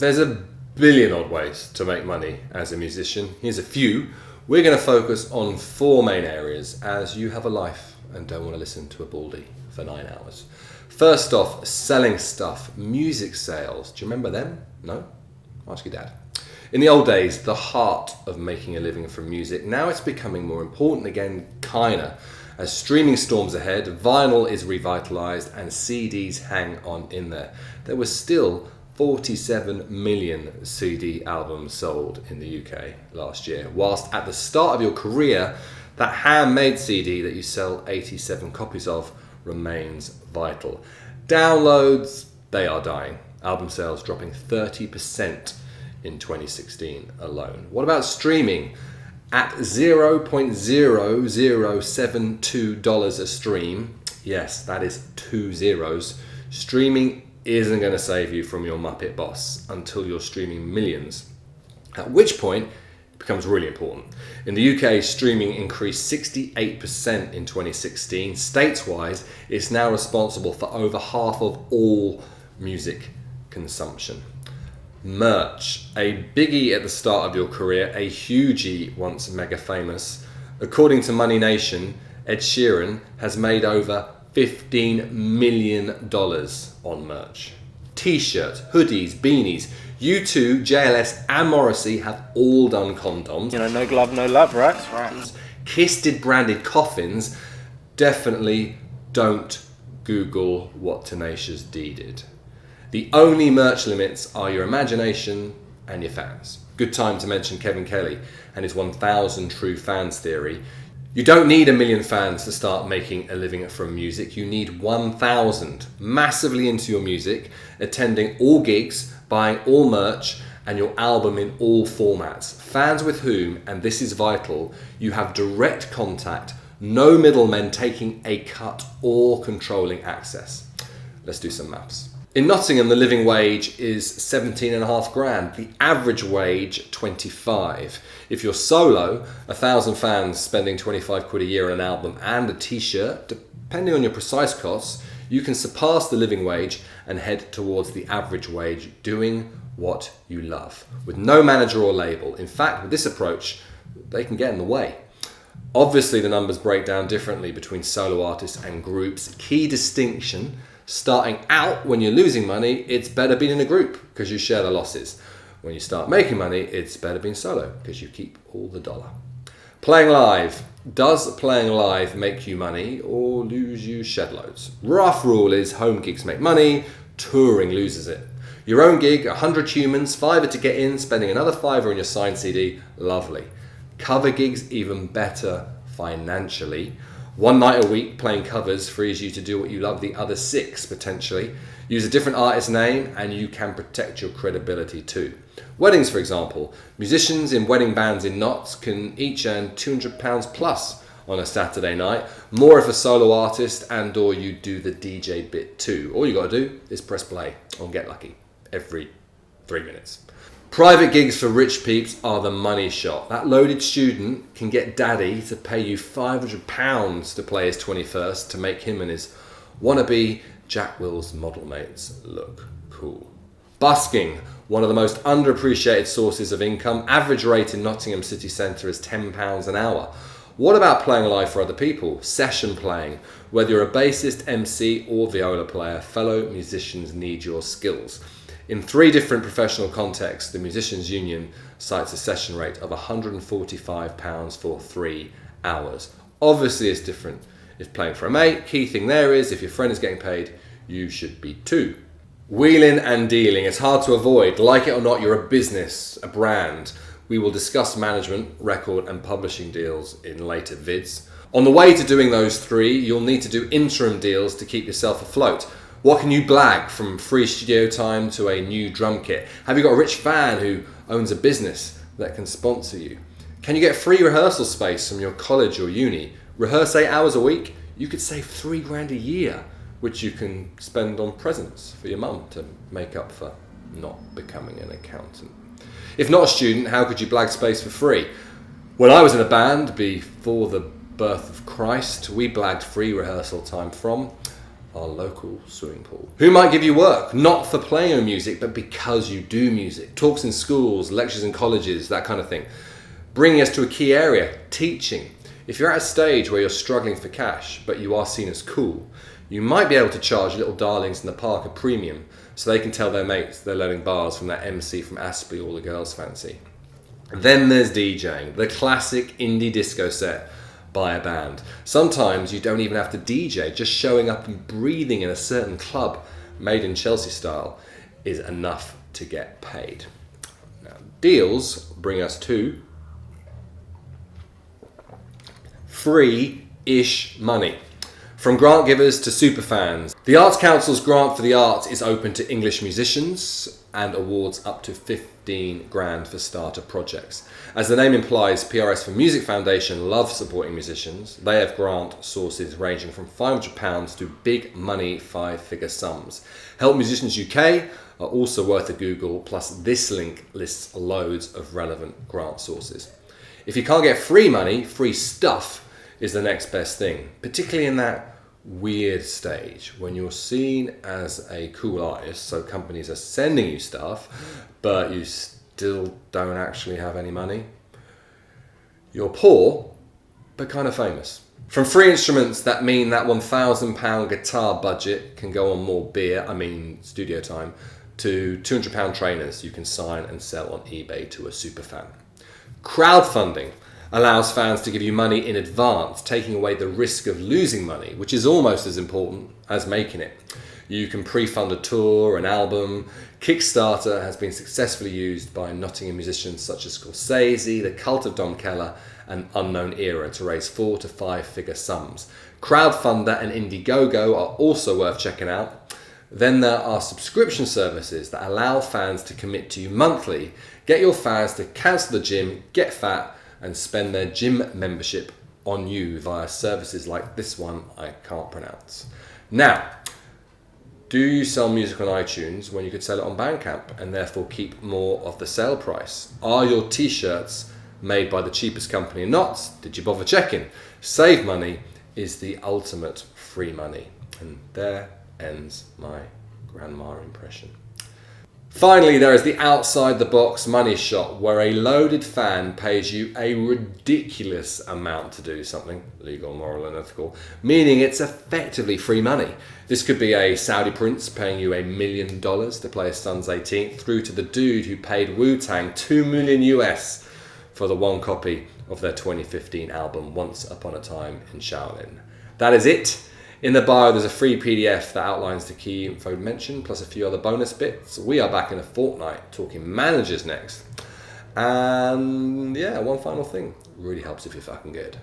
There's a billion odd ways to make money as a musician. Here's a few. We're going to focus on 4 main areas as you have a life and don't want to listen to a baldy for 9 hours. First off, selling stuff, music sales. Do you remember them? No? Ask your dad. In the old days, the heart of making a living from music. Now it's becoming more important again, kinda. As streaming storms ahead, vinyl is revitalized and CDs hang on in there. There was still 47 million CD albums sold in the UK last year, whilst at the start of your career, that handmade CD that you sell 87 copies of remains vital. Downloads, they are dying. Album sales dropping 30% in 2016 alone. What about streaming? At $0.0072 a stream, yes, that is 2 zeros, streaming isn't going to save you from your Muppet boss until you're streaming millions. At which point, it becomes really important. In the UK, streaming increased 68% in 2016. States-wise, it's now responsible for over half of all music consumption. Merch, a biggie at the start of your career, a hugie once mega famous. According to Money Nation, Ed Sheeran has made over $15 million on merch. T-shirts, hoodies, beanies. U2, JLS and Morrissey have all done condoms. You know, no glove, no love, right? That's right. Kiss did branded coffins. Definitely don't Google what Tenacious D did. The only merch limits are your imagination and your fans. Good time to mention Kevin Kelly and his 1,000 true fans theory. You don't need 1 million fans to start making a living from music. You need 1,000 massively into your music, attending all gigs, buying all merch, and your album in all formats. Fans with whom, and this is vital, you have direct contact, no middlemen taking a cut or controlling access. Let's do some maths. In Nottingham, the living wage is 17.5 grand. The average wage, 25. If you're solo, 1,000 fans spending 25 quid a year on an album and a t-shirt, depending on your precise costs, you can surpass the living wage and head towards the average wage doing what you love, with no manager or label. In fact, with this approach, they can get in the way. Obviously, the numbers break down differently between solo artists and groups. Key distinction: starting out, when you're losing money, it's better being in a group because you share the losses. When you start making money, it's better being solo because you keep all the dollar. Playing live. Does playing live make you money or lose you shed loads? Rough rule is home gigs make money, touring loses it. Your own gig, 100 humans, $5 to get in, spending another $5 on your signed CD, lovely. Cover gigs, even better financially. 1 night a week playing covers frees you to do what you love the other 6 potentially. Use a different artist's name and you can protect your credibility too. Weddings, for example. Musicians in wedding bands in knots can each earn £200 plus on a Saturday night. More if a solo artist and or you do the DJ bit too. All you got to do is press play on Get Lucky every 3 minutes. Private gigs for rich peeps are the money shot. That loaded student can get daddy to pay you £500 to play his 21st to make him and his wannabe Jack Wills model mates look cool. Busking, one of the most underappreciated sources of income. Average rate in Nottingham city centre is £10 an hour. What about playing live for other people? Session playing. Whether you're a bassist, MC or viola player, fellow musicians need your skills. In 3 different professional contexts, the Musicians Union cites a session rate of £145 for 3 hours. Obviously it's different if playing for a mate. Key thing there is, if your friend is getting paid, you should be too. Wheelin and dealing, it's hard to avoid. Like it or not, you're a business, a brand. We will discuss management, record and publishing deals in later vids. On the way to doing those 3, you'll need to do interim deals to keep yourself afloat. What can you blag, from free studio time to a new drum kit? Have you got a rich fan who owns a business that can sponsor you? Can you get free rehearsal space from your college or uni? Rehearse 8 hours a week? You could save £3 grand a year, which you can spend on presents for your mum to make up for not becoming an accountant. If not a student, how could you blag space for free? When I was in a band before the birth of Christ, we blagged free rehearsal time from our local swimming pool. Who might give you work, not for playing your music, but because you do music. Talks in schools, lectures in colleges, that kind of thing. Bringing us to a key area, teaching. If you're at a stage where you're struggling for cash, but you are seen as cool, you might be able to charge little darlings in the park a premium so they can tell their mates they're learning bars from that MC from Aspley all the girls fancy. Then there's DJing, the classic indie disco set by a band. Sometimes you don't even have to DJ, just showing up and breathing in a certain club made in Chelsea style is enough to get paid. Now, deals bring us to free-ish money. From grant givers to superfans. The Arts Council's grant for the arts is open to English musicians and awards up to 15 grand for starter projects. As the name implies, PRS for Music Foundation love supporting musicians. They have grant sources ranging from £500 to big money 5-figure sums. Help Musicians UK are also worth a Google, plus this link lists loads of relevant grant sources. If you can't get free money, free stuff is the next best thing, particularly in that weird stage when you're seen as a cool artist, so companies are sending you stuff, but you still don't actually have any money. You're poor, but kind of famous. From free instruments that mean that £1,000 guitar budget can go on more beer, studio time, to £200 trainers you can sign and sell on eBay to a superfan. Crowdfunding allows fans to give you money in advance, taking away the risk of losing money, which is almost as important as making it. You can pre-fund a tour, an album. Kickstarter has been successfully used by Nottingham musicians such as Scorsese, the Cult of Dom Keller, and Unknown Era to raise 4 to 5-figure sums. Crowdfunder and Indiegogo are also worth checking out. Then there are subscription services that allow fans to commit to you monthly, get your fans to cancel the gym, get fat, and spend their gym membership on you via services like this one I can't pronounce. Now, do you sell music on iTunes when you could sell it on Bandcamp and therefore keep more of the sale price? Are your t-shirts made by the cheapest company or not? Did you bother checking? Save money is the ultimate free money. And there ends my grandma impression. Finally, there is the outside the box money shot, where a loaded fan pays you a ridiculous amount to do something legal, moral and ethical, meaning it's effectively free money. This could be a Saudi prince paying you $1 million to play his son's 18th, through to the dude who paid Wu-Tang $2 million US for the one copy of their 2015 album Once Upon a Time in Shaolin. That is it. In the bio, there's a free PDF that outlines the key info mentioned, plus a few other bonus bits. We are back in a fortnight talking managers next. And yeah, one final thing. Really helps if you're fucking good.